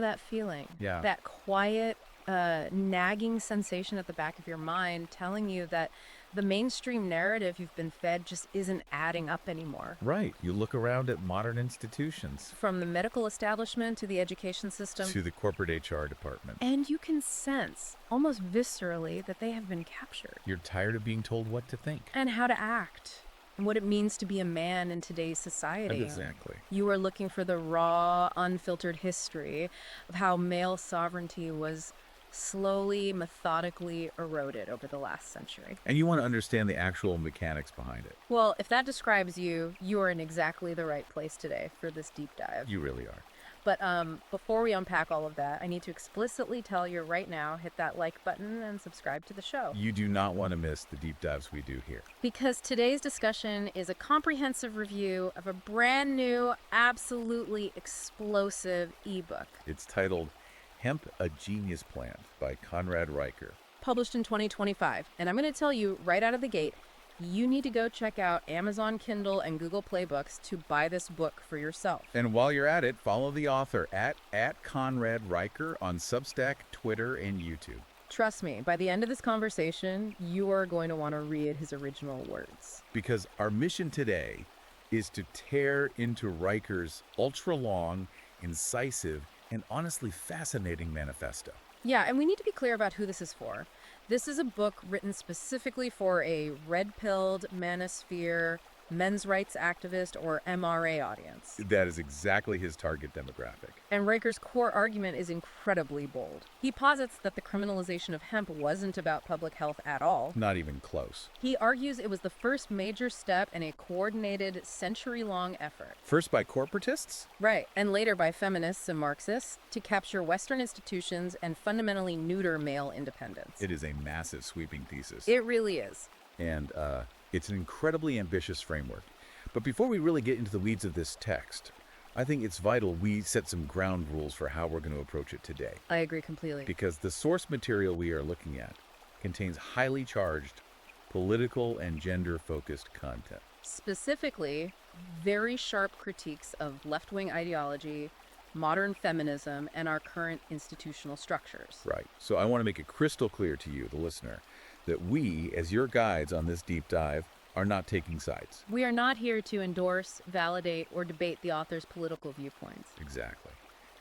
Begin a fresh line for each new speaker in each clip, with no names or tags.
that feeling?
Yeah.
That quiet, nagging sensation at the back of your mind telling you that the mainstream narrative you've been fed just isn't adding up anymore.
Right. You look around at modern institutions,
From the medical establishment to the education system,
to the corporate HR department.
and you can sense, almost viscerally, that they have been captured.
You're tired of being told what to think.
And how to act, and what it means to be a man in today's society.
Exactly.
You are looking for the raw, unfiltered history of how male sovereignty was slowly, methodically eroded over the last century.
And you want to understand the actual mechanics behind it.
Well, if that describes you, you are in exactly the right place today for this deep dive.
You really are.
But before we unpack all of that, I need to explicitly tell you right now, hit that like button and subscribe to the show.
You do not want to miss the deep dives we do here.
Because today's discussion is a comprehensive review of a brand new, absolutely explosive ebook.
It's titled Hemp, a Genius Plant by Conrad Reicher.
Published in 2025. And I'm going to tell you right out of the gate, you need to go check out Amazon Kindle and Google Play Books to buy this book for yourself.
And while you're at it, follow the author at Conrad Reicher on Substack, Twitter, and YouTube.
Trust me, by the end of this conversation, you are going to want to read his original words.
Because our mission today is to tear into Reicher's ultra-long, incisive, and honestly fascinating manifesto.
Yeah, and we need to be clear about who this is for. This is a book written specifically for a red-pilled, manosphere, men's rights activist, or MRA audience.
That is exactly his target demographic.
And Reicher's core argument is incredibly bold. He posits that the criminalization of hemp wasn't about public health at all.
Not even close.
He argues it was the first major step in a coordinated, century-long effort.
First by corporatists?
Right, and later by feminists and Marxists to capture Western institutions and fundamentally neuter male independence.
It is a massive, sweeping thesis.
It really is.
And it's an incredibly ambitious framework. But before we really get into the weeds of this text, I think it's vital we set some ground rules for how we're going to approach it today.
I agree completely.
Because the source material we are looking at contains highly charged, political and gender-focused content.
Specifically, very sharp critiques of left-wing ideology, modern feminism, and our current institutional structures.
Right. So I want to make it crystal clear to you, the listener, that we, as your guides on this deep dive, are not taking sides.
We are not here to endorse, validate, or debate the author's political viewpoints.
Exactly.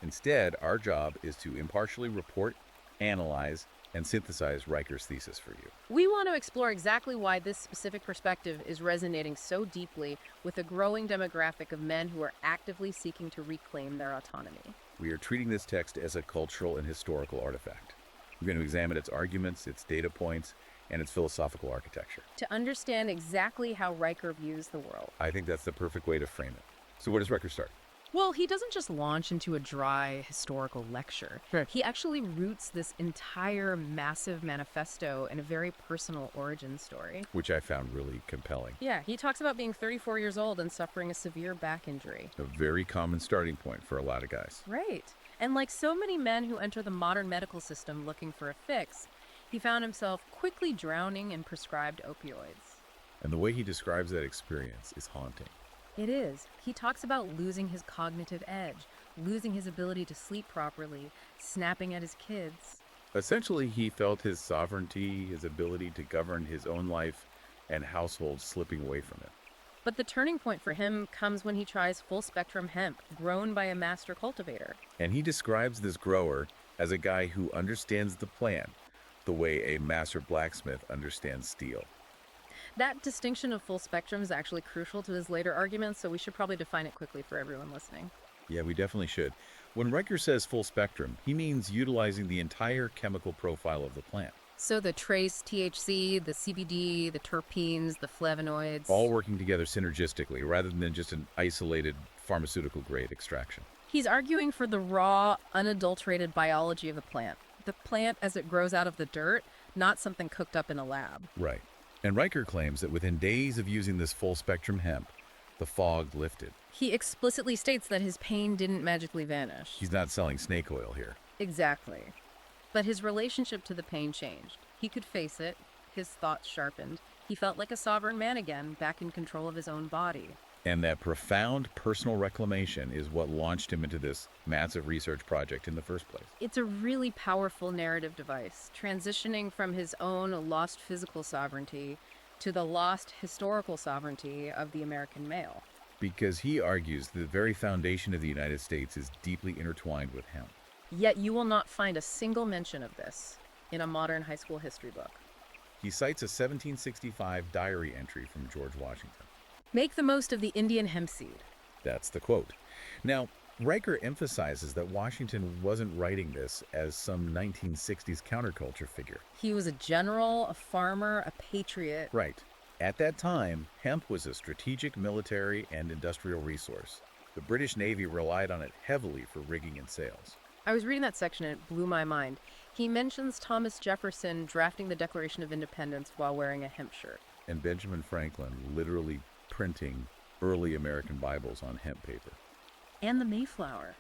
Instead, our job is to impartially report, analyze, and synthesize Reicher's thesis for you.
We want to explore exactly why this specific perspective is resonating so deeply with a growing demographic of men who are actively seeking to reclaim their autonomy.
We are treating this text as a cultural and historical artifact. We're going to examine its arguments, its data points, and its philosophical architecture.
To understand exactly how Reicher views the world.
I think that's the perfect way to frame it. So where does Reicher start?
Well, he doesn't just launch into a dry historical lecture.
Sure.
He actually roots this entire massive manifesto in a very personal origin story.
Which I found really compelling.
Yeah, he talks about being 34 years old and suffering a severe back injury.
A very common starting point for a lot of guys.
Right. And like so many men who enter the modern medical system looking for a fix, he found himself quickly drowning in prescribed opioids.
And the way he describes that experience is haunting.
It is. He talks about losing his cognitive edge, losing his ability to sleep properly, snapping at his kids.
Essentially, he felt his sovereignty, his ability to govern his own life and household slipping away from him.
But the turning point for him comes when he tries full-spectrum hemp, grown by a master cultivator.
And he describes this grower as a guy who understands the plant the way a master blacksmith understands steel.
That distinction of full spectrum is actually crucial to his later arguments, so we should probably define it quickly for everyone listening.
Yeah, we definitely should. When Reicher says full spectrum, he means utilizing the entire chemical profile of the plant.
So the trace THC, the CBD, the terpenes, the flavonoids.
All working together synergistically rather than just an isolated pharmaceutical-grade extraction.
He's arguing for the raw, unadulterated biology of the plant. The plant as it grows out of the dirt, not something cooked up in a lab.
Right. And Reicher claims that within days of using this full-spectrum hemp, the fog lifted.
He explicitly states that his pain didn't magically vanish.
He's not selling snake oil here.
Exactly. But his relationship to the pain changed. He could face it. His thoughts sharpened. He felt like a sovereign man again, back in control of his own body.
And that profound personal reclamation is what launched him into this massive research project in the first place.
It's a really powerful narrative device, transitioning from his own lost physical sovereignty to the lost historical sovereignty of the American male.
Because he argues the very foundation of the United States is deeply intertwined with hemp.
Yet you will not find a single mention of this in a modern high school history book.
He cites a 1765 diary entry from George Washington.
Make the most of the Indian hemp seed.
That's the quote. Now, Riker emphasizes that Washington wasn't writing this as some 1960s counterculture figure.
He was a general, a farmer, a patriot.
Right. At that time, hemp was a strategic military and industrial resource. The British Navy relied on it heavily for rigging and sails.
I was reading that section and it blew my mind. He mentions Thomas Jefferson drafting the Declaration of Independence while wearing a hemp shirt.
And Benjamin Franklin literally printing early American Bibles on hemp paper.
And the Mayflower.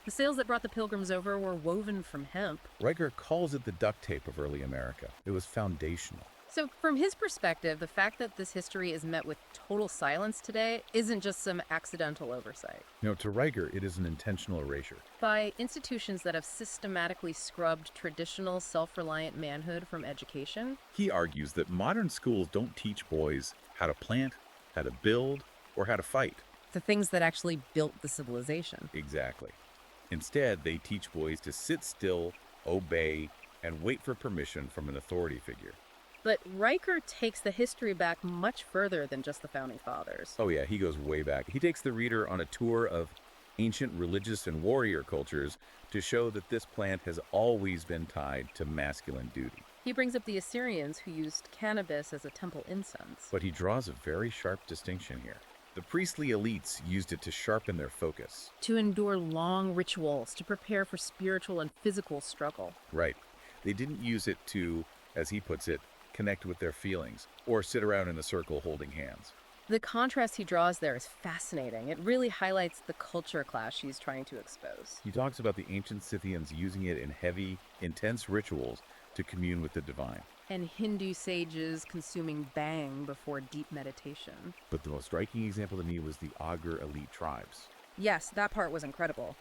The sails that brought the Pilgrims over were woven from hemp.
Riker calls it the duct tape of early America. It was foundational.
So from his perspective, the fact that this history is met with total silence today isn't just some accidental oversight.
To Riker, it is an intentional erasure.
By institutions that have systematically scrubbed traditional self-reliant manhood from education.
He argues that modern schools don't teach boys how to plant, how to build, or how to fight.
The things that actually built the civilization.
Exactly. Instead, they teach boys to sit still, obey, and wait for permission from an authority figure.
But Riker takes the history back much further than just the Founding Fathers.
Oh yeah, he goes way back. He takes the reader on a tour of ancient religious and warrior cultures to show that this plant has always been tied to masculine duty.
He brings up the Assyrians who used cannabis as a temple incense.
But he draws a very sharp distinction here. The priestly elites used it to sharpen their focus.
To endure long rituals, to prepare for spiritual and physical struggle.
Right. They didn't use it to, as he puts it, connect with their feelings, or sit around in a circle holding hands.
The contrast he draws there is fascinating. It really highlights the culture clash he's trying to expose.
He talks about the ancient Scythians using it in heavy, intense rituals to commune with the divine.
And Hindu sages consuming bhang before deep meditation.
But the most striking example to me was the Augur elite tribes.
Yes, that part was incredible.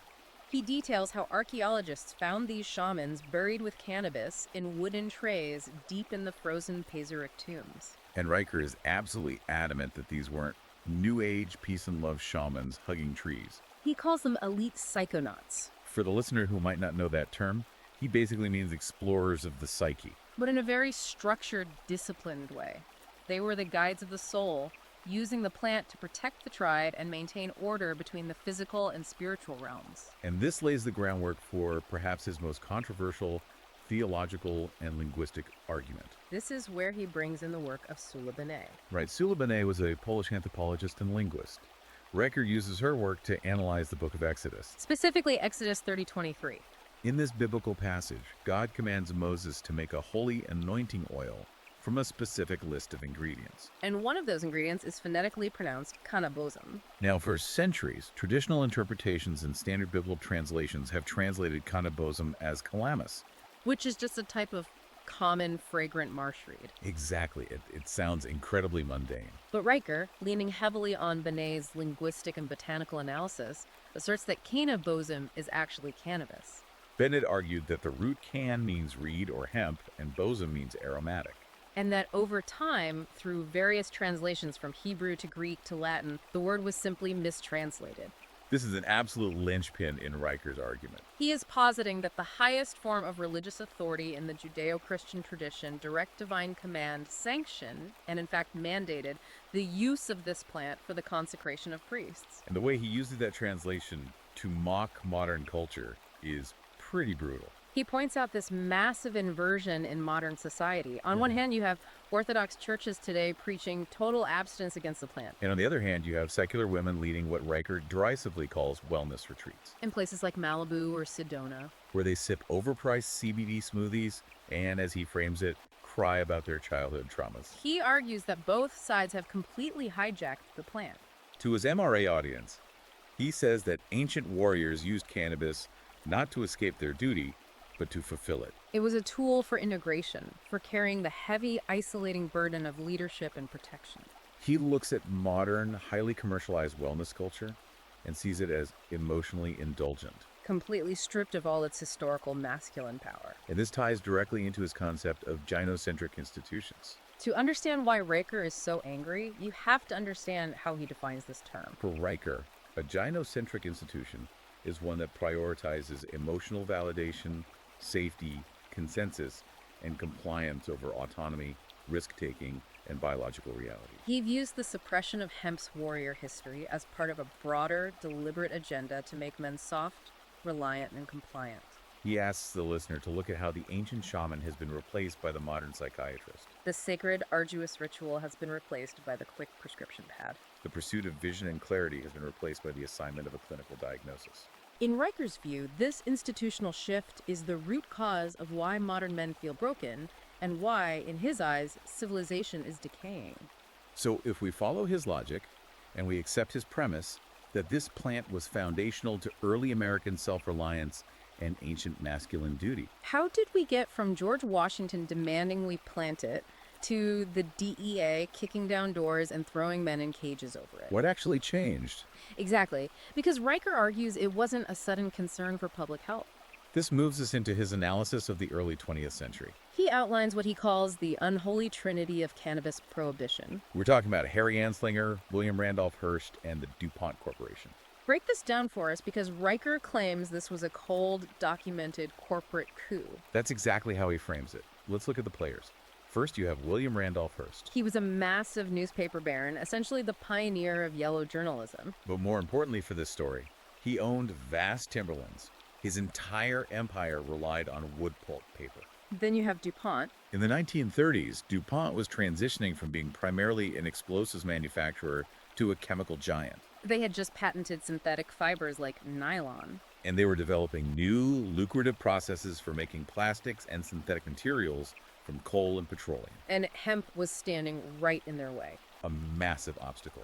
He details how archaeologists found these shamans buried with cannabis in wooden trays deep in the frozen Pazyryk tombs.
And Riker is absolutely adamant that these weren't New Age peace and love shamans hugging trees.
He calls them elite psychonauts.
For the listener who might not know that term, he basically means explorers of the psyche.
But in a very structured, disciplined way. They were the guides of the soul, using the plant to protect the tribe and maintain order between the physical and spiritual realms.
And this lays the groundwork for perhaps his most controversial theological and linguistic argument.
This is where he brings in the work of Sula Benet.
Right, Sula Benet was a Polish anthropologist and linguist. Riker uses her work to analyze the book of Exodus.
Specifically Exodus 30:23.
In this biblical passage, God commands Moses to make a holy anointing oil from a specific list of ingredients.
And one of those ingredients is phonetically pronounced cannabosum.
Now, for centuries, traditional interpretations and standard biblical translations have translated cannabosum as calamus.
Which is just a type of common fragrant marsh reed.
Exactly. It sounds incredibly mundane.
But Riker, leaning heavily on Benet's linguistic and botanical analysis, asserts that cannabosum is actually cannabis.
Bennett argued that the root can means reed or hemp, and bosom means aromatic.
And that over time, through various translations from Hebrew to Greek to Latin, the word was simply mistranslated.
This is an absolute linchpin in Riker's argument.
He is positing that the highest form of religious authority in the Judeo-Christian tradition, direct divine command, sanctioned, and in fact mandated, the use of this plant for the consecration of priests.
And the way he uses that translation to mock modern culture is pretty brutal.
He points out this massive inversion in modern society. On one hand, you have Orthodox churches today preaching total abstinence against the plant.
And on the other hand, you have secular women leading what Riker derisively calls wellness retreats.
In places like Malibu or Sedona.
Where they sip overpriced CBD smoothies and, as he frames it, cry about their childhood traumas.
He argues that both sides have completely hijacked the plant.
To his MRA audience, he says that ancient warriors used cannabis not to escape their duty, but to fulfill it.
It was a tool for integration, for carrying the heavy, isolating burden of leadership and protection.
He looks at modern, highly commercialized wellness culture and sees it as emotionally indulgent.
Completely stripped of all its historical masculine power.
And this ties directly into his concept of gynocentric institutions.
To understand why Riker is so angry, you have to understand how he defines this term.
For Riker, a gynocentric institution is one that prioritizes emotional validation, safety, consensus, and compliance over autonomy, risk-taking, and biological reality.
He views the suppression of hemp's warrior history as part of a broader, deliberate agenda to make men soft, reliant, and compliant.
He asks the listener to look at how the ancient shaman has been replaced by the modern psychiatrist.
The sacred, arduous ritual has been replaced by the quick prescription pad.
The pursuit of vision and clarity has been replaced by the assignment of a clinical diagnosis.
In Riker's view, this institutional shift is the root cause of why modern men feel broken and why, in his eyes, civilization is decaying.
So if we follow his logic and we accept his premise that this plant was foundational to early American self-reliance and ancient masculine duty.
How did we get from George Washington demanding we plant it to the DEA kicking down doors and throwing men in cages over it?
What actually changed?
Exactly, because Riker argues it wasn't a sudden concern for public health.
This moves us into his analysis of the early 20th century.
He outlines what he calls the unholy trinity of cannabis prohibition.
We're talking about Harry Anslinger, William Randolph Hearst, and the DuPont Corporation.
Break this down for us because Riker claims this was a cold, documented corporate coup.
That's exactly how he frames it. Let's look at the players. First, you have William Randolph Hearst.
He was a massive newspaper baron, essentially the pioneer of yellow journalism.
But more importantly for this story, he owned vast timberlands. His entire empire relied on wood pulp paper.
Then you have DuPont.
In the 1930s, DuPont was transitioning from being primarily an explosives manufacturer to a chemical giant.
They had just patented synthetic fibers like nylon.
And they were developing new, lucrative processes for making plastics and synthetic materials from coal and petroleum.
And hemp was standing right in their way.
A massive obstacle.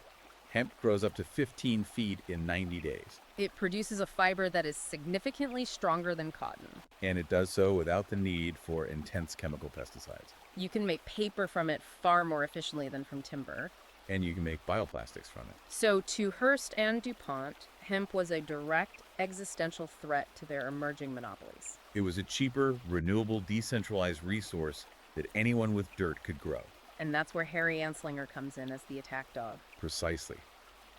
Hemp grows up to 15 feet in 90 days.
It produces a fiber that is significantly stronger than cotton.
And it does so without the need for intense chemical pesticides.
You can make paper from it far more efficiently than from timber.
And you can make bioplastics from it.
So to Hearst and DuPont, hemp was a direct existential threat to their emerging monopolies.
It was a cheaper, renewable, decentralized resource that anyone with dirt could grow.
And that's where Harry Anslinger comes in as the attack dog.
Precisely.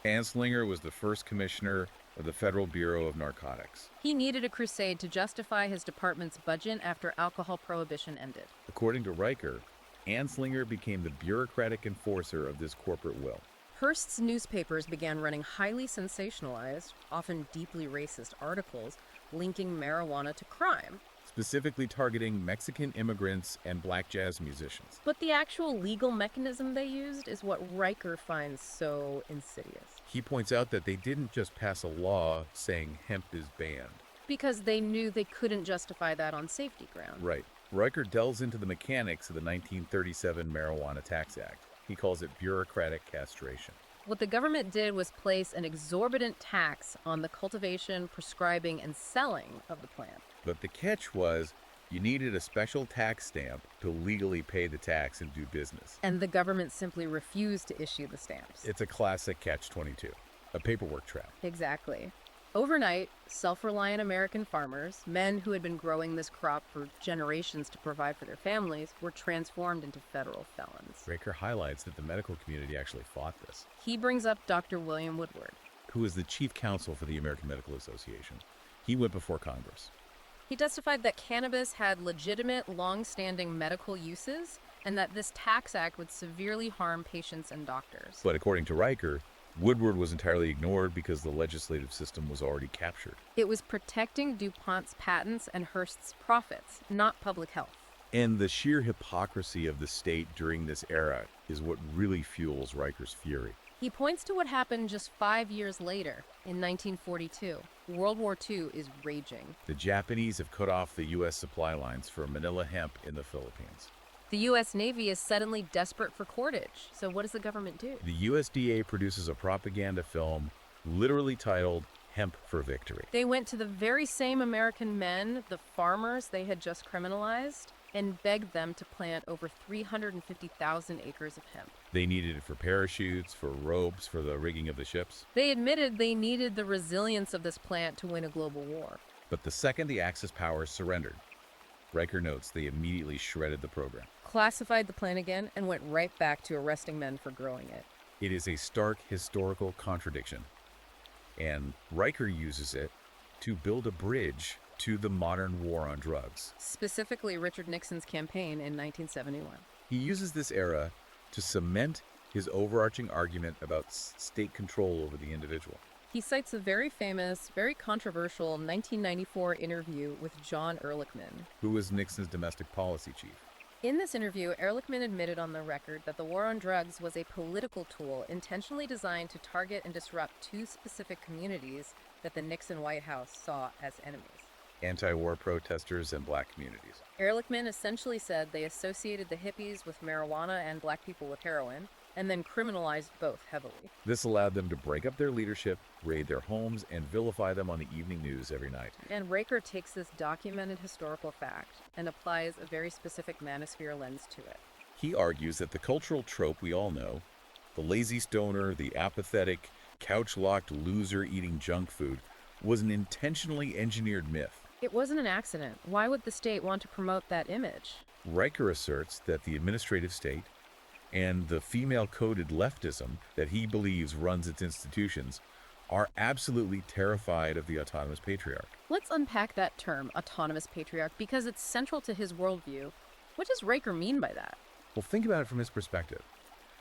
Anslinger was the first commissioner of the Federal Bureau of Narcotics.
He needed a crusade to justify his department's budget after alcohol prohibition ended.
According to Riker, Anslinger became the bureaucratic enforcer of this corporate will.
Hearst's newspapers began running highly sensationalized, often deeply racist articles linking marijuana to crime.
Specifically targeting Mexican immigrants and black jazz musicians.
But the actual legal mechanism they used is what Riker finds so insidious.
He points out that they didn't just pass a law saying hemp is banned.
Because they knew they couldn't justify that on safety grounds.
Right. Riker delves into the mechanics of the 1937 Marijuana Tax Act. He calls it bureaucratic castration.
What the government did was place an exorbitant tax on the cultivation, prescribing, and selling of the plant.
But the catch was, you needed a special tax stamp to legally pay the tax and do business.
And the government simply refused to issue the stamps.
It's a classic catch-22, a paperwork trap.
Exactly. Overnight, self-reliant American farmers, men who had been growing this crop for generations to provide for their families, were transformed into federal felons.
Riker highlights that the medical community actually fought this.
He brings up Dr. William Woodward,
who is the chief counsel for the American Medical Association. He went before Congress.
He testified that cannabis had legitimate, long-standing medical uses and that this tax act would severely harm patients and doctors.
But according to Riker, Woodward was entirely ignored because the legislative system was already captured.
It was protecting DuPont's patents and Hearst's profits, not public health.
And the sheer hypocrisy of the state during this era is what really fuels Riker's fury.
He points to what happened just 5 years later, in 1942. World War II is raging.
The Japanese have cut off the U.S. supply lines for Manila hemp in the Philippines.
The U.S. Navy is suddenly desperate for cordage. So what does the government do?
The USDA produces a propaganda film literally titled Hemp for Victory.
They went to the very same American men, the farmers they had just criminalized, and begged them to plant over 350,000 acres of hemp.
They needed it for parachutes, for ropes, for the rigging of the ships.
They admitted they needed the resilience of this plant to win a global war.
But the second the Axis powers surrendered, Riker notes they immediately shredded the program.
Classified the plant again and went right back to arresting men for growing it.
It is a stark historical contradiction, and Riker uses it to build a bridge to the modern war on drugs.
Specifically, Richard Nixon's campaign in 1971.
He uses this era to cement his overarching argument about state control over the individual.
He cites a very famous, very controversial 1994 interview with John Ehrlichman.
Who was Nixon's domestic policy chief.
In this interview, Ehrlichman admitted on the record that the war on drugs was a political tool intentionally designed to target and disrupt two specific communities that the Nixon White House saw as enemies:
Anti-war protesters and black communities.
Ehrlichman essentially said they associated the hippies with marijuana and black people with heroin, and then criminalized both heavily.
This allowed them to break up their leadership, raid their homes, and vilify them on the evening news every night.
And Riker takes this documented historical fact and applies a very specific manosphere lens to it.
He argues that the cultural trope we all know, the lazy stoner, the apathetic, couch-locked loser eating junk food, was an intentionally engineered myth.
It wasn't an accident. Why would the state want to promote that image?
Riker asserts that the administrative state and the female-coded leftism that he believes runs its institutions are absolutely terrified of the autonomous patriarch.
Let's unpack that term, autonomous patriarch, because it's central to his worldview. What does Riker mean by that?
Well, think about it from his perspective.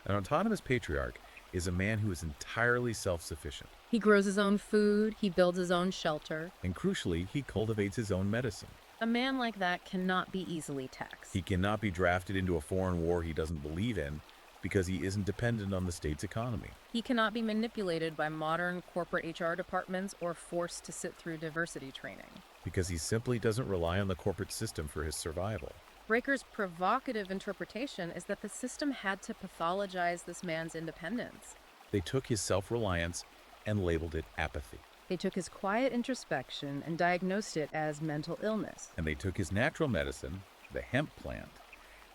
An autonomous patriarch is a man who is entirely self-sufficient.
He grows his own food, he builds his own shelter.
And crucially, he cultivates his own medicine.
A man like that cannot be easily taxed.
He cannot be drafted into a foreign war he doesn't believe in because he isn't dependent on the state's economy.
He cannot be manipulated by modern corporate HR departments or forced to sit through diversity training.
Because he simply doesn't rely on the corporate system for his survival.
Riker's provocative interpretation is that the system had to pathologize this man's independence.
They took his self-reliance and labeled it apathy.
They took his quiet introspection and diagnosed it as mental illness.
And they took his natural medicine, the hemp plant,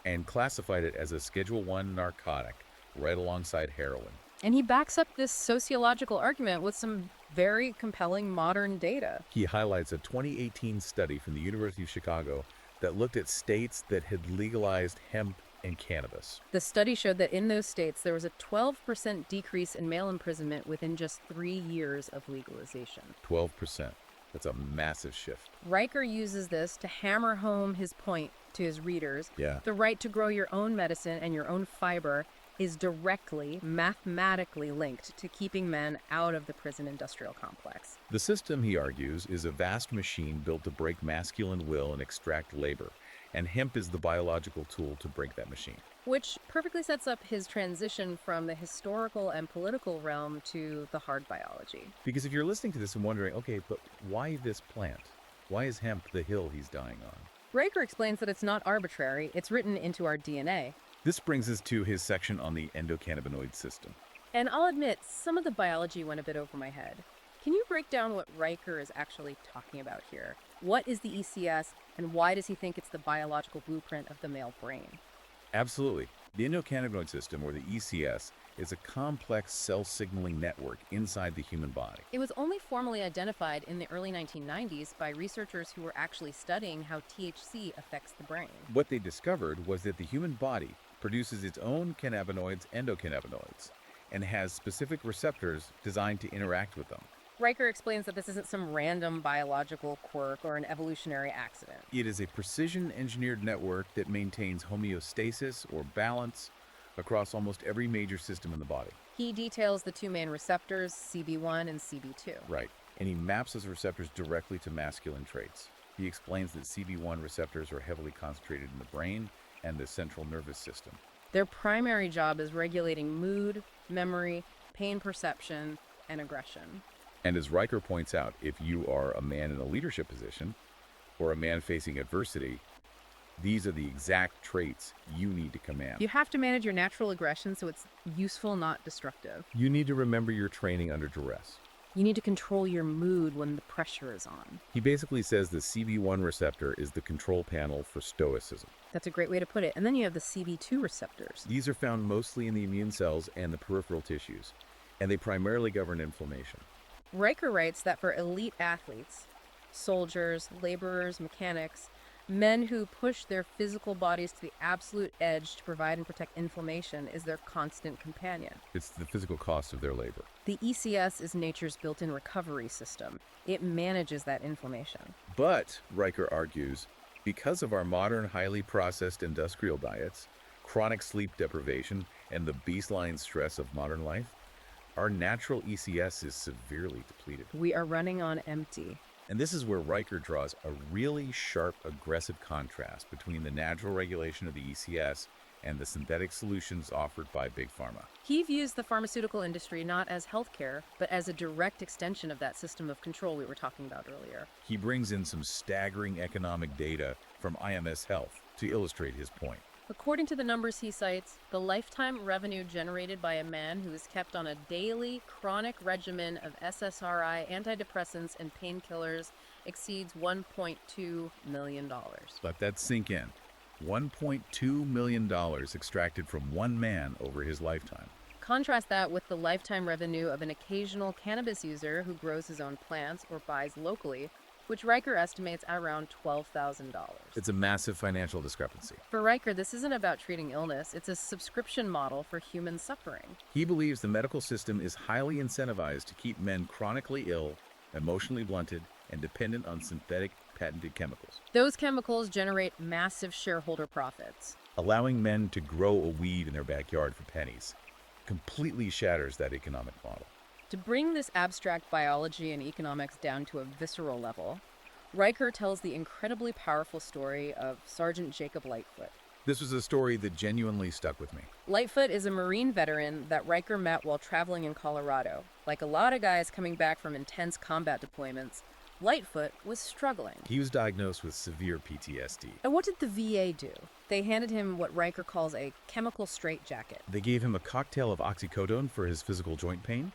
and classified it as a Schedule I narcotic right alongside heroin.
And he backs up this sociological argument with some very compelling modern data.
He highlights a 2018 study from the University of Chicago that looked at states that had legalized hemp and cannabis.
The study showed that in those states, there was a 12% decrease in male imprisonment within just 3 years of legalization.
12%. That's a massive shift.
Riker uses this to hammer home his point to his readers.
Yeah.
The right to grow your own medicine and your own fiber is directly, mathematically linked to keeping men out of the prison industrial complex.
The system, he argues, is a vast machine built to break masculine will and extract labor, and hemp is the biological tool to break that machine.
Which perfectly sets up his transition from the historical and political realm to the hard biology.
Because if you're listening to this and wondering, okay, but why this plant? Why is hemp the hill he's dying on?
Riker explains that it's not arbitrary, it's written into our DNA.
This brings us to his section on the endocannabinoid system.
And I'll admit, some of the biology went a bit over my head. Can you break down what Riker is actually talking about here? What is the ECS, and why does he think it's the biological blueprint of the male brain?
Absolutely. The endocannabinoid system, or the ECS, is a complex cell signaling network inside the human body.
It was only formally identified in the early 1990s by researchers who were actually studying how THC affects the brain.
What they discovered was that the human body produces its own cannabinoids, endocannabinoids, and has specific receptors designed to interact with them.
Riker explains that this isn't some random biological quirk or an evolutionary accident.
It is a precision-engineered network that maintains homeostasis, or balance, across almost every major system in the body.
He details the two main receptors, CB1 and CB2.
Right. And he maps those receptors directly to masculine traits. He explains that CB1 receptors are heavily concentrated in the brain and the central nervous system.
Their primary job is regulating mood, memory, pain perception, and aggression.
And as Riker points out, if you are a man in a leadership position or a man facing adversity, these are the exact traits you need to command.
You have to manage your natural aggression so it's useful, not destructive.
You need to remember your training under duress.
You need to control your mood when the pressure is on.
He basically says the CB1 receptor is the control panel for stoicism.
That's a great way to put it. And then you have the CB2 receptors.
These are found mostly in the immune cells and the peripheral tissues, and they primarily govern inflammation.
Riker writes that for elite athletes, soldiers, laborers, mechanics, men who push their physical bodies to the absolute edge to provide and protect inflammation is their constant companion.
It's the physical cost of their labor.
The ECS is nature's built-in recovery system. It manages that inflammation.
But, Riker argues, because of our modern, highly processed industrial diets, chronic sleep deprivation, and the beastline stress of modern life, our natural ECS is severely depleted.
We are running on empty.
And this is where Riker draws a really sharp, aggressive contrast between the natural regulation of the ECS and the synthetic solutions offered by Big Pharma.
He views the pharmaceutical industry not as healthcare, but as a direct extension of that system of control we were talking about earlier.
He brings in some staggering economic data from IMS Health to illustrate his point.
According to the numbers he cites, the lifetime revenue generated by a man who is kept on a daily, chronic regimen of SSRI, antidepressants, and painkillers exceeds $1.2 million.
Let that sink in. $1.2 million extracted from one man over his lifetime.
Contrast that with the lifetime revenue of an occasional cannabis user who grows his own plants or buys locally, which Riker estimates at around $12,000.
It's a massive financial discrepancy.
For Riker, this isn't about treating illness, it's a subscription model for human suffering.
He believes the medical system is highly incentivized to keep men chronically ill, emotionally blunted, and dependent on synthetic patented chemicals,
Those chemicals generate massive shareholder profits.
allowing men to grow a weed in their backyard for pennies. Completely shatters that economic model.
To bring this abstract biology and economics down to a visceral level, Riker tells the incredibly powerful story of Sergeant Jacob Lightfoot.
This was a story that genuinely stuck with me.
Lightfoot is a Marine veteran that Riker met while traveling in Colorado. Like a lot of guys coming back from intense combat deployments, Lightfoot was struggling.
He was diagnosed with severe PTSD.
And what did the VA do? They handed him what Riker calls a chemical straitjacket.
They gave him a cocktail of oxycodone for his physical joint pain,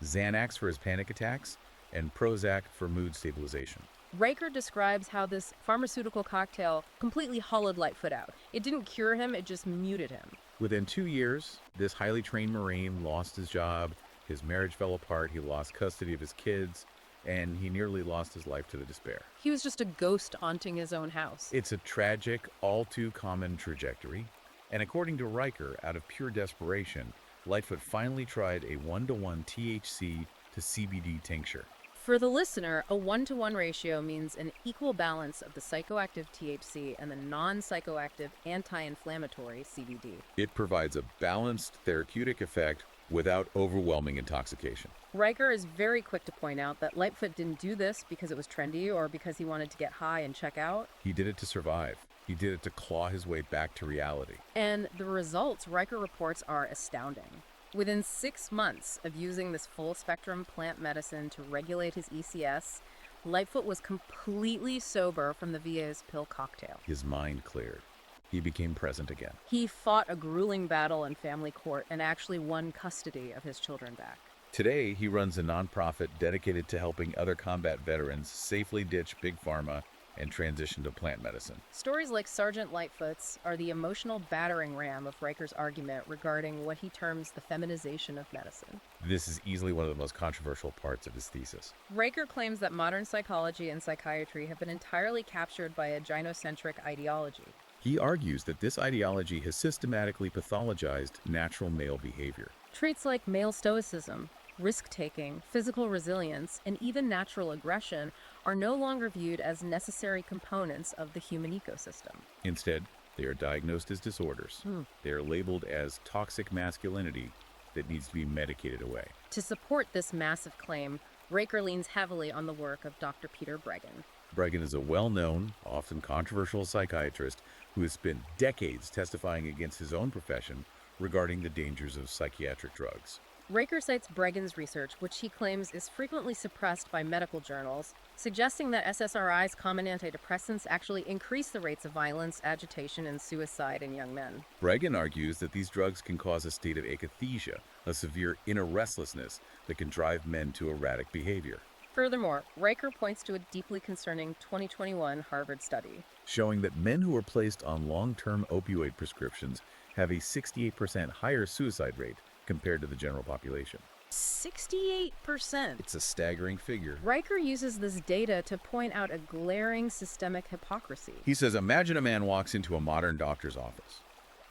Xanax for his panic attacks, and Prozac for mood stabilization.
Riker describes how this pharmaceutical cocktail completely hollowed Lightfoot out. It didn't cure him, it just muted him.
Within 2 years, this highly trained Marine lost his job, his marriage fell apart, he lost custody of his kids, and he nearly lost his life to the despair.
He was just a ghost haunting his own house.
It's a tragic, all too common trajectory, and according to Riker, out of pure desperation, Lightfoot finally tried a 1-to-1 THC to CBD tincture.
For the listener, a 1-to-1 ratio means an equal balance of the psychoactive THC and the non-psychoactive anti-inflammatory CBD.
It provides a balanced therapeutic effect without overwhelming intoxication.
Riker is very quick to point out that Lightfoot didn't do this because it was trendy or because he wanted to get high and check out.
He did it to survive. He did it to claw his way back to reality.
And the results, Riker reports, are astounding. Within 6 months of using this full-spectrum plant medicine to regulate his ECS, Lightfoot was completely sober from the VA's pill cocktail.
His mind cleared. He became present again.
He fought a grueling battle in family court and actually won custody of his children back.
Today, he runs a nonprofit dedicated to helping other combat veterans safely ditch Big Pharma and transition to plant medicine.
Stories like Sergeant Lightfoot's are the emotional battering ram of Riker's argument regarding what he terms the feminization of medicine.
This is easily one of the most controversial parts of his thesis.
Riker claims that modern psychology and psychiatry have been entirely captured by a gynocentric ideology.
He argues that this ideology has systematically pathologized natural male behavior.
Traits like male stoicism, risk-taking, physical resilience, and even natural aggression are no longer viewed as necessary components of the human ecosystem.
Instead, they are diagnosed as disorders. They are labeled as toxic masculinity that needs to be medicated away.
To support this massive claim, Riker leans heavily on the work of Dr. Peter Breggin.
Breggin is a well-known, often controversial psychiatrist who has spent decades testifying against his own profession regarding the dangers of psychiatric drugs.
Raker cites Bregan's research, which he claims is frequently suppressed by medical journals, suggesting that SSRI's common antidepressants actually increase the rates of violence, agitation, and suicide in young men.
Bregan argues that these drugs can cause a state of akathisia, a severe inner restlessness that can drive men to erratic behavior,
Furthermore, Riker points to a deeply concerning 2021 Harvard study.
showing that men who are placed on long-term opioid prescriptions have a 68% higher suicide rate compared to the general population.
68%.
It's a staggering figure.
Riker uses this data to point out a glaring systemic hypocrisy.
He says, imagine a man walks into a modern doctor's office.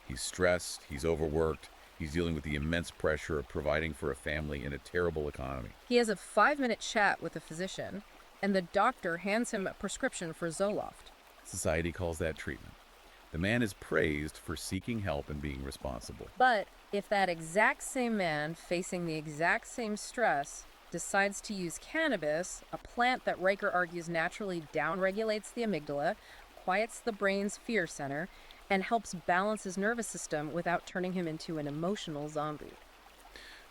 He's stressed, he's overworked, he's dealing with the immense pressure of providing for a family in a terrible economy.
He has a 5-minute chat with a physician, and the doctor hands him a prescription for Zoloft.
Society calls that treatment. The man is praised for seeking help and being responsible.
But if that exact same man, facing the exact same stress, decides to use cannabis, a plant that Riker argues naturally downregulates the amygdala, quiets the brain's fear center, and helps balance his nervous system without turning him into an emotional zombie.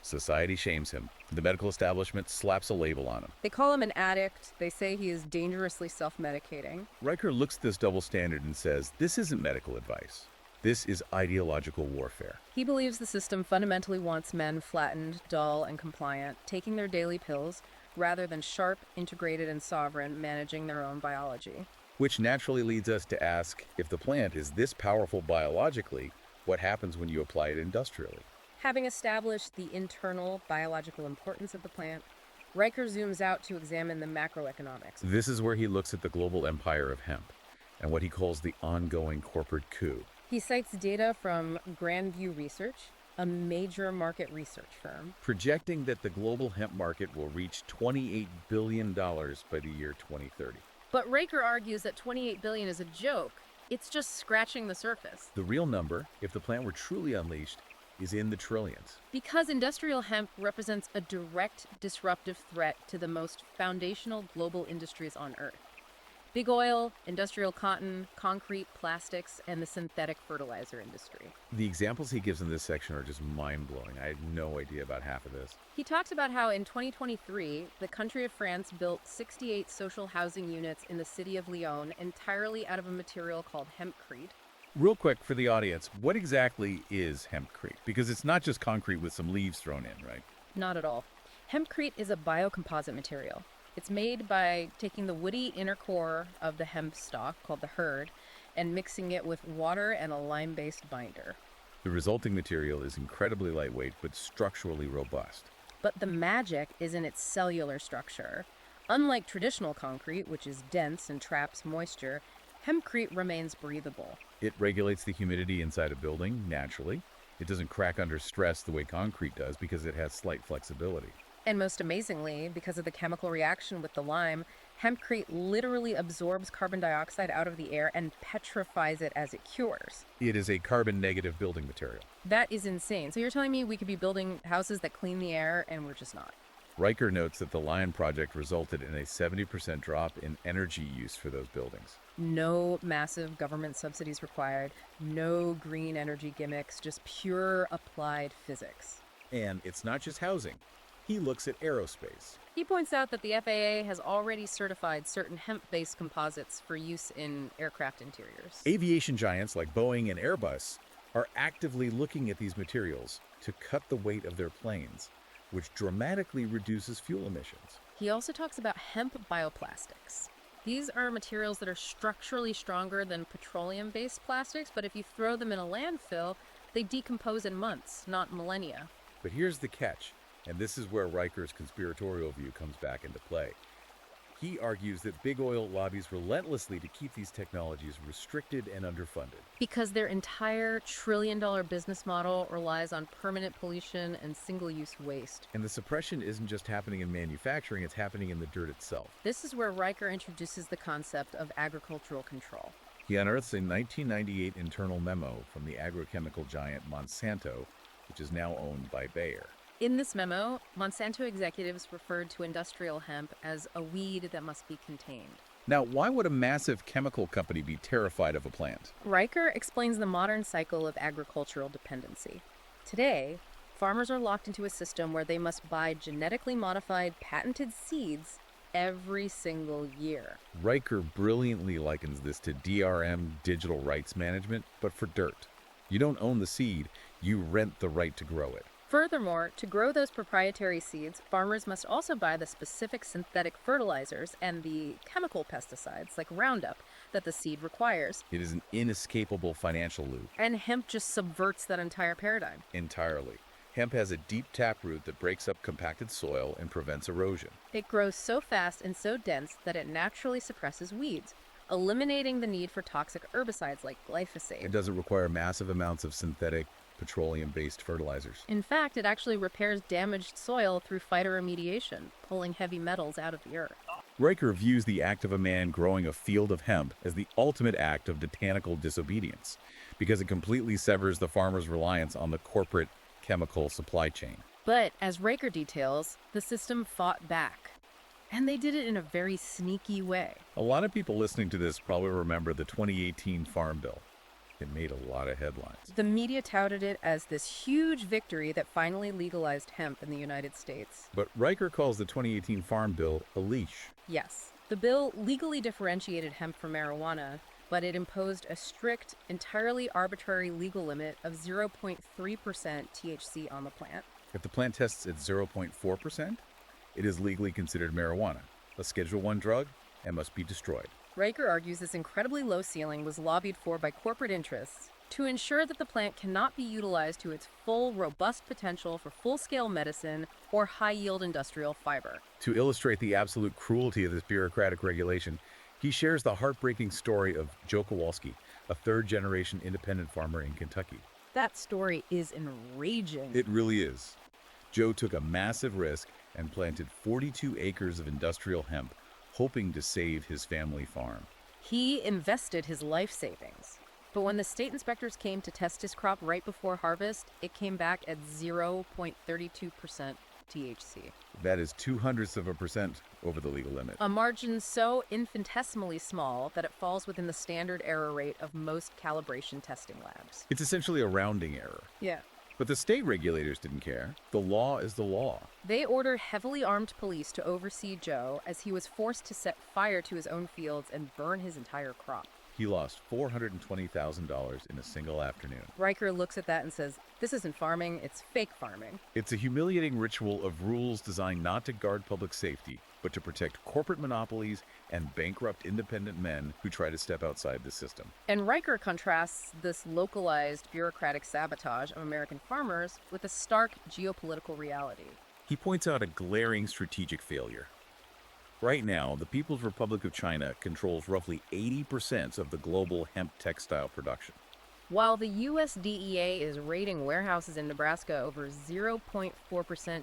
Society shames him. The medical establishment slaps a label on him.
They call him an addict. They say he is dangerously self-medicating.
Riker looks at this double standard and says, this isn't medical advice. This is ideological warfare.
He believes the system fundamentally wants men flattened, dull, and compliant, taking their daily pills, rather than sharp, integrated, and sovereign, managing their own biology.
Which naturally leads us to ask, if the plant is this powerful biologically, what happens when you apply it industrially?
Having established the internal biological importance of the plant, Riker zooms out to examine the macroeconomics.
This is where he looks at the global empire of hemp and what he calls the ongoing corporate coup.
He cites data from Grandview Research, a major market research firm,
Projecting that the global hemp market will reach $28 billion by the year 2030.
But Riker argues that $28 billion is a joke. It's just scratching the surface.
The real number, if the plant were truly unleashed, is in the trillions.
Because industrial hemp represents a direct disruptive threat to the most foundational global industries on Earth. Big oil, industrial cotton, concrete, plastics, and the synthetic fertilizer industry.
The examples he gives in this section are just mind-blowing. I had no idea about half of this.
He talks about how in 2023, the country of France built 68 social housing units in the city of Lyon entirely out of a material called hempcrete.
Real quick for the audience, what exactly is hempcrete? Because it's not just concrete with some leaves thrown in, right?
Not at all. Hempcrete is a biocomposite material. It's made by taking the woody inner core of the hemp stalk, called the hurd, and mixing it with water and a lime-based binder.
The resulting material is incredibly lightweight but structurally robust.
But the magic is in its cellular structure. Unlike traditional concrete, which is dense and traps moisture, hempcrete remains breathable.
It regulates the humidity inside a building naturally. It doesn't crack under stress the way concrete does because it has slight flexibility.
And most amazingly, because of the chemical reaction with the lime, hempcrete literally absorbs carbon dioxide out of the air and petrifies it as it cures.
It is a carbon-negative building material.
That is insane. So you're telling me we could be building houses that clean the air and we're just not?
Riker notes that the Lion project resulted in a 70% drop in energy use for those buildings.
No massive government subsidies required, no green energy gimmicks, just pure applied physics.
And it's not just housing. He looks at aerospace.
He points out that the FAA has already certified certain hemp-based composites for use in aircraft interiors.
Aviation giants like Boeing and Airbus are actively looking at these materials to cut the weight of their planes, which dramatically reduces fuel emissions.
He also talks about hemp bioplastics. These are materials that are structurally stronger than petroleum-based plastics, but if you throw them in a landfill, they decompose in months, not millennia.
But here's the catch, and this is where Riker's conspiratorial view comes back into play. He argues that big oil lobbies relentlessly to keep these technologies restricted and underfunded.
Because their entire trillion-dollar business model relies on permanent pollution and single-use waste.
And the suppression isn't just happening in manufacturing, it's happening in the dirt itself.
This is where Riker introduces the concept of agricultural control.
He unearths a 1998 internal memo from the agrochemical giant Monsanto, which is now owned by Bayer.
In this memo, Monsanto executives referred to industrial hemp as a weed that must be contained.
Now, why would a massive chemical company be terrified of a plant?
Riker explains the modern cycle of agricultural dependency. Today, farmers are locked into a system where they must buy genetically modified, patented seeds every single year.
Riker brilliantly likens this to DRM, digital rights management, but for dirt. You don't own the seed, you rent the right to grow it.
Furthermore, to grow those proprietary seeds, farmers must also buy the specific synthetic fertilizers and the chemical pesticides, like Roundup, that the seed requires.
It is an inescapable financial loop.
And hemp just subverts that entire paradigm.
Entirely. Hemp has a deep taproot that breaks up compacted soil and prevents erosion.
It grows so fast and so dense that it naturally suppresses weeds, eliminating the need for toxic herbicides like glyphosate.
It doesn't require massive amounts of synthetic, petroleum-based fertilizers.
In fact, it actually repairs damaged soil through phytoremediation, pulling heavy metals out of the earth.
Riker views the act of a man growing a field of hemp as the ultimate act of botanical disobedience, because it completely severs the farmer's reliance on the corporate chemical supply chain.
But, as Riker details, the system fought back. And they did it in a very sneaky way.
A lot of people listening to this probably remember the 2018 Farm Bill. It made a lot of headlines.
The media touted it as this huge victory that finally legalized hemp in the United States.
But Riker calls the 2018 Farm Bill a leash.
Yes, the bill legally differentiated hemp from marijuana, but it imposed a strict, entirely arbitrary legal limit of 0.3% THC on the plant.
If the plant tests at 0.4%, it is legally considered marijuana, a Schedule I drug, and must be destroyed.
Riker argues this incredibly low ceiling was lobbied for by corporate interests to ensure that the plant cannot be utilized to its full, robust potential for full-scale medicine or high-yield industrial fiber.
To illustrate the absolute cruelty of this bureaucratic regulation, he shares the heartbreaking story of Joe Kowalski, a third-generation independent farmer in Kentucky.
That story is enraging.
It really is. Joe took a massive risk and planted 42 acres of industrial hemp, hoping to save his family farm.
He invested his life savings. But when the state inspectors came to test his crop right before harvest, it came back at 0.32% THC.
That is 0.02% over the legal limit.
A margin so infinitesimally small that it falls within the standard error rate of most calibration testing labs.
It's essentially a rounding error.
Yeah.
But the state regulators didn't care. The law is the law.
They ordered heavily armed police to oversee Joe as he was forced to set fire to his own fields and burn his entire crop.
He lost $420,000 in a single afternoon.
Riker looks at that and says, "This isn't farming, it's fake farming."
It's a humiliating ritual of rules designed not to guard public safety, but to protect corporate monopolies and bankrupt independent men who try to step outside the system.
And Riker contrasts this localized bureaucratic sabotage of American farmers with a stark geopolitical reality.
He points out a glaring strategic failure. Right now, the People's Republic of China controls roughly 80% of the global hemp textile production.
While the USDEA is raiding warehouses in Nebraska over 0.4%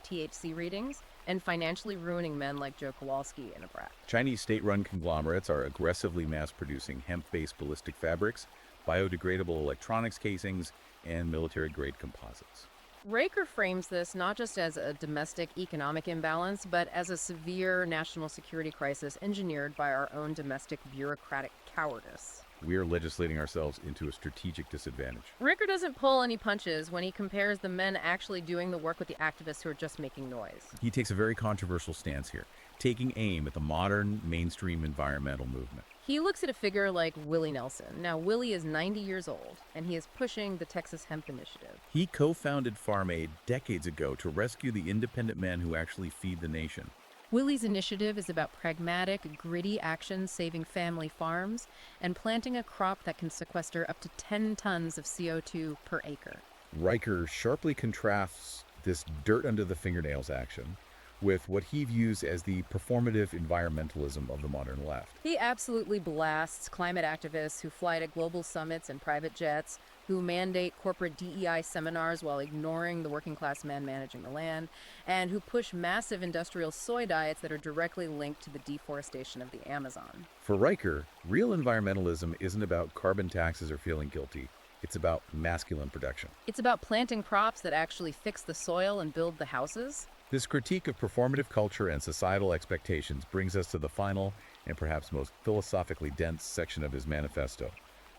THC readings and financially ruining men like Joe Kowalski in Nebraska.
Chinese state-run conglomerates are aggressively mass-producing hemp-based ballistic fabrics, biodegradable electronics casings, and military-grade composites.
Riker frames this not just as a domestic economic imbalance, but as a severe national security crisis engineered by our own domestic bureaucratic cowardice.
We are legislating ourselves into a strategic disadvantage.
Riker doesn't pull any punches when he compares the men actually doing the work with the activists who are just making noise.
He takes a very controversial stance here, taking aim at the modern, mainstream environmental movement.
He looks at a figure like Willie Nelson. Now, Willie is 90 years old, and he is pushing the Texas Hemp Initiative.
He co-founded Farm Aid decades ago to rescue the independent men who actually feed the nation.
Willie's initiative is about pragmatic, gritty action saving family farms and planting a crop that can sequester up to 10 tons of CO2 per acre.
Riker sharply contrasts this dirt under the fingernails action with what he views as the performative environmentalism of the modern left.
He absolutely blasts climate activists who fly to global summits in private jets, who mandate corporate DEI seminars while ignoring the working class men managing the land, and who push massive industrial soy diets that are directly linked to the deforestation of the Amazon.
For Riker, real environmentalism isn't about carbon taxes or feeling guilty. It's about masculine production.
It's about planting crops that actually fix the soil and build the houses.
This critique of performative culture and societal expectations brings us to the final and perhaps most philosophically dense section of his manifesto,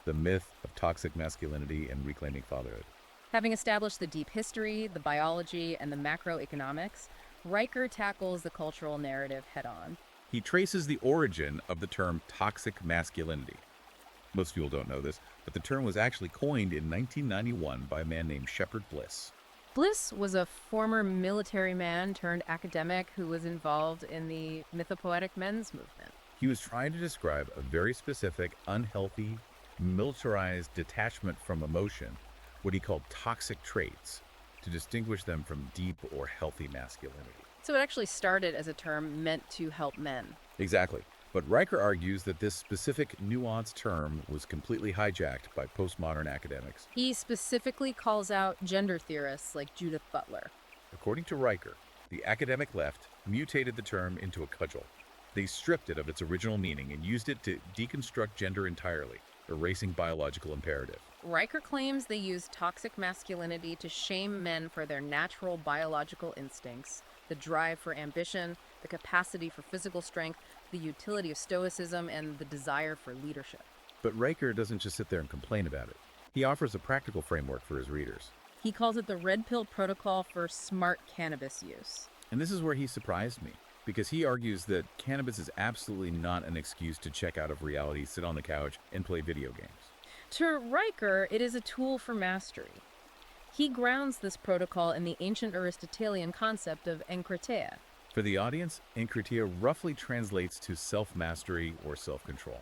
the myth of toxic masculinity and reclaiming fatherhood.
Having established the deep history, the biology, and the macroeconomics, Riker tackles the cultural narrative head-on.
He traces the origin of the term toxic masculinity. Most people don't know this, but the term was actually coined in 1991 by a man named Shepard Bliss.
Bliss was a former military man turned academic who was involved in the mythopoetic men's movement.
He was trying to describe a very specific, unhealthy, militarized detachment from emotion, what he called toxic traits, to distinguish them from deep or healthy masculinity.
So it actually started as a term meant to help men.
Exactly. But Riker argues that this specific nuanced term was completely hijacked by postmodern academics.
He specifically calls out gender theorists like Judith Butler.
According to Riker, the academic left mutated the term into a cudgel. They stripped it of its original meaning and used it to deconstruct gender entirely, erasing biological imperative.
Riker claims they use toxic masculinity to shame men for their natural biological instincts, the drive for ambition, the capacity for physical strength, the utility of stoicism, and the desire for leadership.
But Riker doesn't just sit there and complain about it. He offers a practical framework for his readers.
He calls it the Red Pill Protocol for Smart Cannabis Use.
And this is where he surprised me, because he argues that cannabis is absolutely not an excuse to check out of reality, sit on the couch, and play video games.
To Riker, it is a tool for mastery. He grounds this protocol in the ancient Aristotelian concept of enkritheia.
For the audience, enkritheia roughly translates to self-mastery or self-control.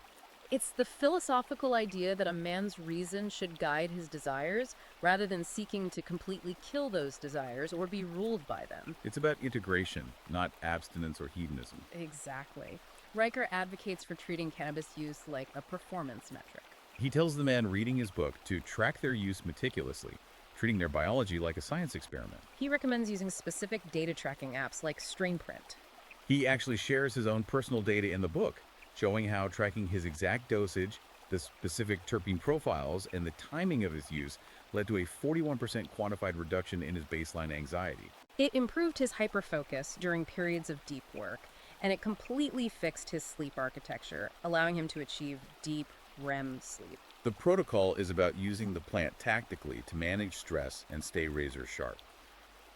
It's the philosophical idea that a man's reason should guide his desires rather than seeking to completely kill those desires or be ruled by them.
It's about integration, not abstinence or hedonism.
Exactly. Riker advocates for treating cannabis use like a performance metric.
He tells the man reading his book to track their use meticulously, treating their biology like a science experiment.
He recommends using specific data tracking apps like StrainPrint.
He actually shares his own personal data in the book, showing how tracking his exact dosage, the specific terpene profiles, and the timing of his use led to a 41% quantified reduction in his baseline anxiety.
It improved his hyperfocus during periods of deep work, and it completely fixed his sleep architecture, allowing him to achieve deep REM sleep.
The protocol is about using the plant tactically to manage stress and stay razor sharp.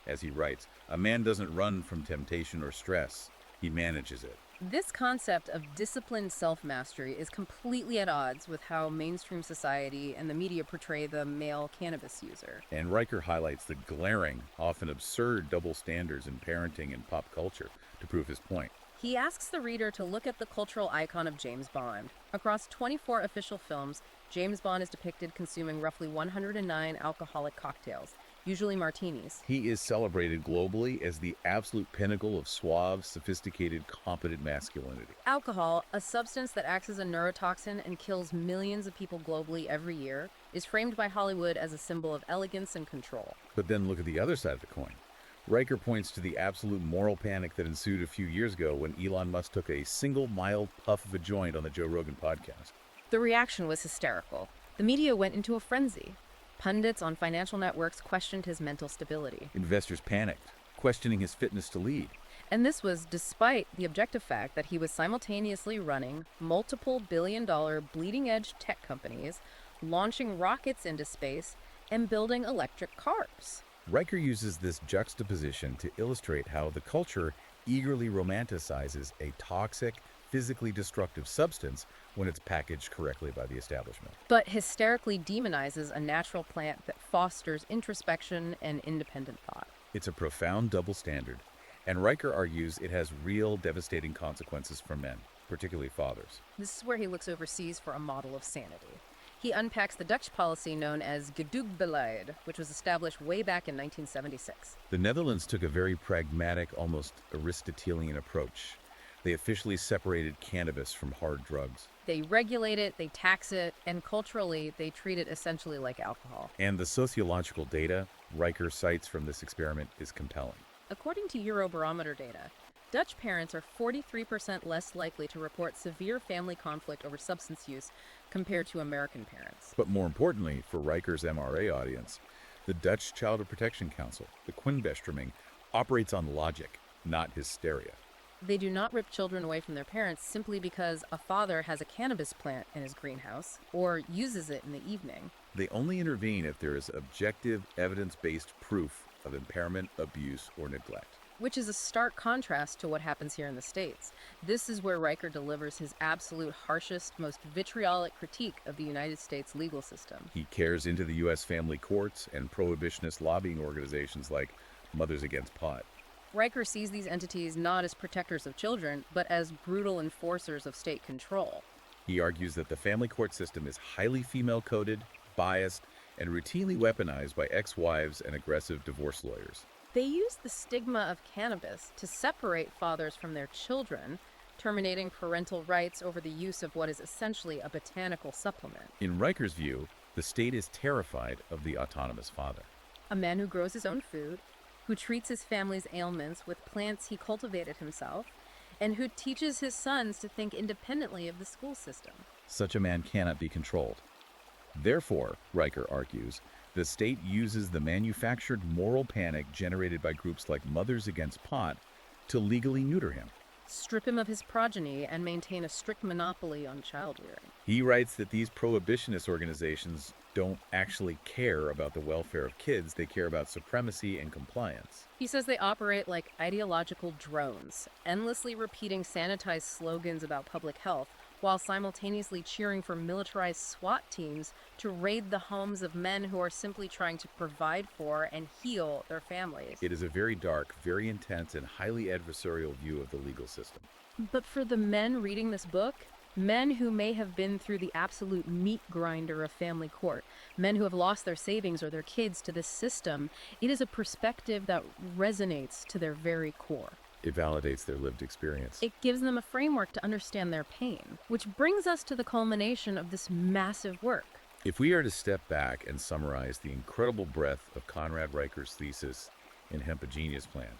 As he writes, a man doesn't run from temptation or stress, he manages it.
This concept of disciplined self-mastery is completely at odds with how mainstream society and the media portray the male cannabis user.
And Riker highlights the glaring, often absurd double standards in parenting and pop culture to prove his point.
He asks the reader to look at the cultural icon of James Bond. Across 24 official films, James Bond is depicted consuming roughly 109 alcoholic cocktails, usually martinis.
He is celebrated globally as the absolute pinnacle of suave, sophisticated, competent masculinity.
Alcohol, a substance that acts as a neurotoxin and kills millions of people globally every year, is framed by Hollywood as a symbol of elegance and control.
But then look at the other side of the coin. Riker points to the absolute moral panic that ensued a few years ago when Elon Musk took a single mild puff of a joint on the Joe Rogan podcast.
The reaction was hysterical. The media went into a frenzy. Pundits on financial networks questioned his mental stability.
Investors panicked, questioning his fitness to lead.
And this was despite the objective fact that he was simultaneously running multiple billion-dollar bleeding-edge tech companies, launching rockets into space, and building electric cars.
Riker uses this juxtaposition to illustrate how the culture eagerly romanticizes a toxic, physically destructive substance when it's packaged correctly by the establishment.
But hysterically demonizes a natural plant that fosters introspection and independent thought.
It's a profound double standard, and Riker argues it has real devastating consequences for men, particularly fathers.
This is where he looks overseas for a model of sanity. He unpacks the Dutch policy known as gedoogdbeleid, which was established way back in 1976.
The Netherlands took a very pragmatic, almost Aristotelian approach. They officially separated cannabis from hard drugs.
They regulate it, they tax it, and culturally, they treat it essentially like alcohol.
And the sociological data Riker cites from this experiment is compelling.
According to Eurobarometer data, Dutch parents are 43% less likely to report severe family conflict over substance use compared to American parents.
But more importantly, for Riker's MRA audience, the Dutch Child Protection Council, the Quinbestemming, operates on logic, not hysteria.
They do not rip children away from their parents simply because a father has a cannabis plant in his greenhouse or uses it in the evening.
They only intervene if there is objective, evidence-based proof of impairment, abuse, or neglect.
Which is a stark contrast to what happens here in the States. This is where Riker delivers his absolute harshest, most vitriolic critique of the United States legal system.
He cares into the U.S. family courts and prohibitionist lobbying organizations like Mothers Against Pot.
Riker sees these entities not as protectors of children, but as brutal enforcers of state control.
He argues that the family court system is highly female-coded, biased, and routinely weaponized by ex-wives and aggressive divorce lawyers.
They use the stigma of cannabis to separate fathers from their children, terminating parental rights over the use of what is essentially a botanical supplement.
In Riker's view, the state is terrified of the autonomous father.
A man who grows his own food, who treats his family's ailments with plants he cultivated himself, and who teaches his sons to think independently of the school system.
Such a man cannot be controlled. Therefore, Riker argues, the state uses the manufactured moral panic generated by groups like Mothers Against Pot to legally neuter him.
Strip him of his progeny and maintain a strict monopoly on child rearing.
He writes that these prohibitionist organizations don't actually care about the welfare of kids, they care about supremacy and compliance.
He says they operate like ideological drones, endlessly repeating sanitized slogans about public health, while simultaneously cheering for militarized SWAT teams to raid the homes of men who are simply trying to provide for and heal their families.
It is a very dark, very intense, and highly adversarial view of the legal system.
But for the men reading this book, men who may have been through the absolute meat grinder of family court, men who have lost their savings or their kids to this system, it is a perspective that resonates to their very core.
It validates their lived experience.
It gives them a framework to understand their pain, which brings us to the culmination of this massive work.
If we are to step back and summarize the incredible breadth of Conrad Riker's thesis in Hemp, a Genius Plan,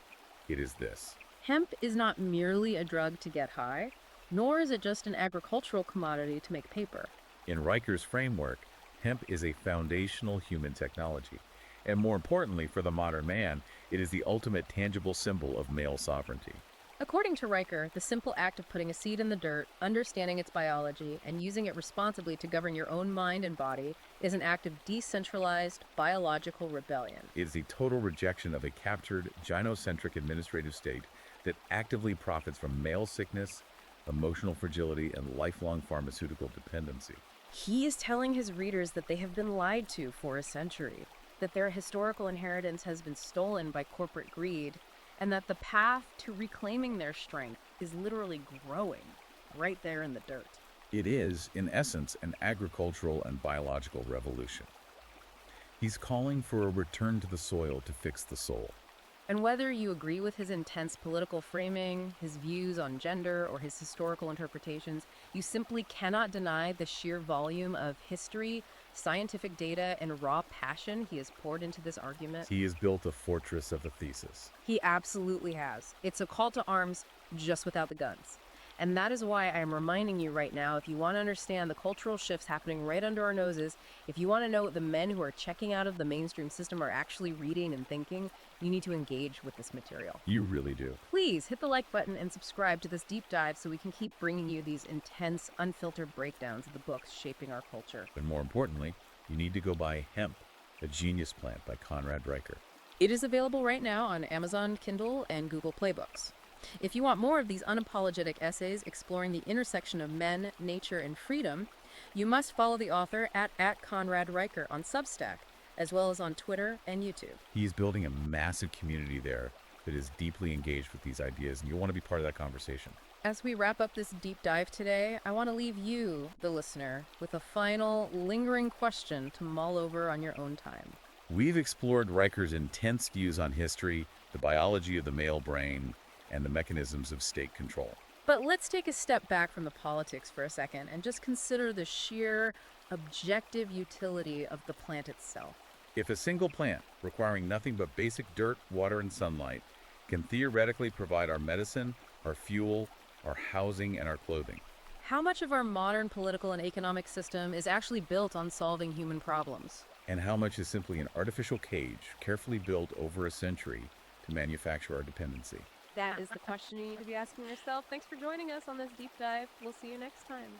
it is this.
Hemp is not merely a drug to get high, nor is it just an agricultural commodity to make paper.
In Riker's framework, hemp is a foundational human technology. And more importantly, for the modern man, it is the ultimate tangible symbol of male sovereignty.
According to Riker, the simple act of putting a seed in the dirt, understanding its biology, and using it responsibly to govern your own mind and body is an act of decentralized biological rebellion.
It is a total rejection of a captured, gynocentric administrative state that actively profits from male sickness, emotional fragility, and lifelong pharmaceutical dependency.
He is telling his readers that they have been lied to for a century, that their historical inheritance has been stolen by corporate greed, and that the path to reclaiming their strength is literally growing right there in the dirt.
It is, in essence, an agricultural and biological revolution. He's calling for a return to the soil to fix the soul.
And whether you agree with his intense political framing, his views on gender, or his historical interpretations, you simply cannot deny the sheer volume of history, scientific data, and raw passion he has poured into this argument.
He has built a fortress of a thesis.
He absolutely has. It's a call to arms, just without the guns. And that is why I am reminding you right now, if you want to understand the cultural shifts happening right under our noses, if you want to know what the men who are checking out of the mainstream system are actually reading and thinking, you need to engage with this material.
You really do.
Please hit the like button and subscribe to this deep dive so we can keep bringing you these intense, unfiltered breakdowns of the books shaping our culture.
But more importantly, you need to go buy Hemp, a Genius Plant by Conrad Riker.
It is available right now on Amazon Kindle and Google Play Books. If you want more of these unapologetic essays exploring the intersection of men, nature, and freedom, you must follow the author at Conrad Riker on Substack, as well as on Twitter and YouTube.
He's building a massive community there that is deeply engaged with these ideas, and you'll want to be part of that conversation.
As we wrap up this deep dive today, I want to leave you, the listener, with a final, lingering question to mull over on your own time.
We've explored Riker's intense views on history, the biology of the male brain, and the mechanisms of state control.
But let's take a step back from the politics for a second and just consider the sheer objective utility of the plant itself.
If a single plant, requiring nothing but basic dirt, water, and sunlight, can theoretically provide our medicine, our fuel, our housing, and our clothing,
how much of our modern political and economic system is actually built on solving human problems?
and how much is simply an artificial cage carefully built over a century to manufacture our dependency?
That is the question you need to be asking yourself. Thanks for joining us on this deep dive. We'll see you next time.